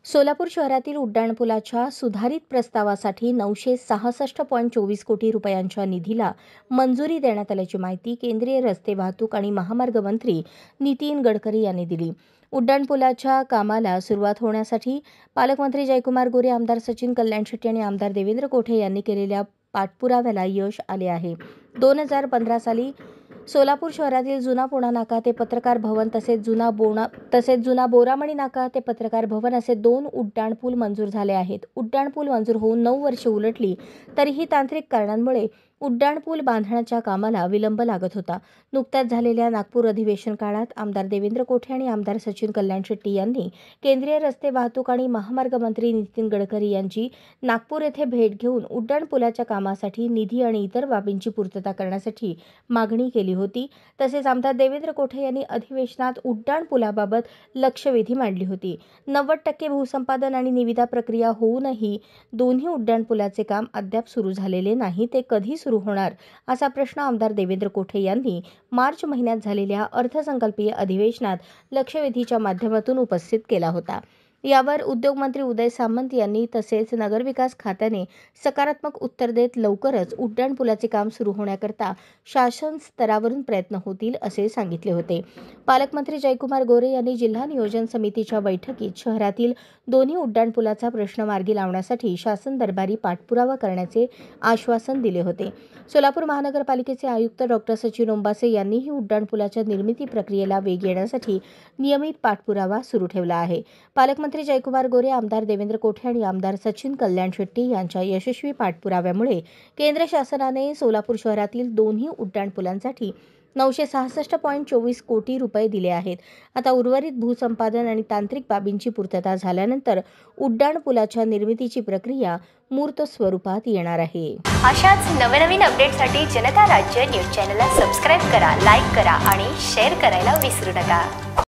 सोलापूर शहरातील उड्डाणपुलाच्या सुधारित प्रस्तावासाठी 966.24 कोटी रुपयांच्या निधीला मंजुरी देण्यात आल्याची माहिती केंद्रीय रस्ते वाहतूक आणि महामार्ग मंत्री नितीन गडकरी यांनी दिली. उड्डाणपुलाच्या कामाला सुरुवात होण्यासाठी पालकमंत्री जयकुमार गोरे, आमदार सचिन कल्याण शेट्टी आणि आमदार देवेंद्र कोठे यांनी केलेल्या पाठपुराव्याला यश आले आहे. 2015 साली सोलापूर शहरातील जुना पुणा नाका ते पत्रकार भवन तसेच जुना बोरामणी नाका ते पत्रकार भवन असे 2 उड्डाणपूल मंजूर झाले आहेत. उड्डाणपूल मंजूर होऊन 9 वर्षे उलटली तरीही तांत्रिक कारणांमुळे उड्डाणपूल बांधण्याच्या कामाला विलंब लागत होता. नुकत्याच झालेल्या नागपूर अधिवेशन काळात आमदार देवेंद्र कोठे आणि आमदार सचिन कल्याण शेट्टी यांनी केंद्रीय रस्ते वाहतूक आणि महामार्ग मंत्री नितीन गडकरी यांची नागपूर येथे भेट घेऊन उड्डाणपुलाच्या कामासाठी निधी आणि इतर बाबींची पूर्तता करण्यासाठी मागणी केली होती. तसेच आमदार देवेंद्र कोठे यांनी अधिवेशनात उड्डाणपुलाबाबत लक्षवेधी मांडली होती. 90% भूसंपादन आणि निविदा प्रक्रिया होऊनही दोन्ही उड्डाणपुलाचे काम अद्याप सुरू झालेले नाही. ते कधी सुरू होणार असा प्रश्न आमदार देवेंद्र कोठे यांनी मार्च महिन्यात झालेल्या अर्थसंकल्पीय अधिवेशनात लक्षवेधीच्या माध्यमातून उपस्थित केला होता. यावर उद्योगमंत्री उदय सामंत यांनी तसेच नगरविकास खात्याने सकारात्मक उत्तर देत लवकरच उड्डाणपुलाचे काम सुरू होण्याकरता शासन स्तरावरून प्रयत्न होतील असे सांगितले होते. पालकमंत्री जयकुमार गोरे यांनी जिल्हा नियोजन समितीच्या बैठकीत शहरातील दोन्ही उड्डाणपुलाचा प्रश्न मार्गी लावण्यासाठी शासन दरबारी पाठपुरावा करण्याचे आश्वासन दिले होते. सोलापूर महानगरपालिकेचे आयुक्त डॉ. सचिन ओंबासे यांनीही उड्डाणपुलाच्या निर्मिती प्रक्रियेला वेग येण्यासाठी नियमित पाठपुरावा सुरू ठेवला आहे. पालकमंत्री जयकुमार गोरे, आमदार देवेंद्र कोठे आणि आमदार सचिन कल्याण शेट्टी यांच्या यशस्वी पाठपुराव्यामुळे केंद्र शासनाने सोलापूर शहरातील दोन्ही उड्डाणपुलांसाठी 966.24 कोटी रुपये दिले आहेत. आता उर्वरित भूसंपादन आणि तांत्रिक बाबींची पूर्तता झाल्यानंतर उड्डाणपुलाच्या निर्मितीची प्रक्रिया मूर्त स्वरूपात येणार आहे. अशाच नवनवीन अपडेटसाठी जनता राज्य न्यूज चॅनलला सबस्क्राईब करा, लाईक करा आणि शेअर करायला विसरू नका.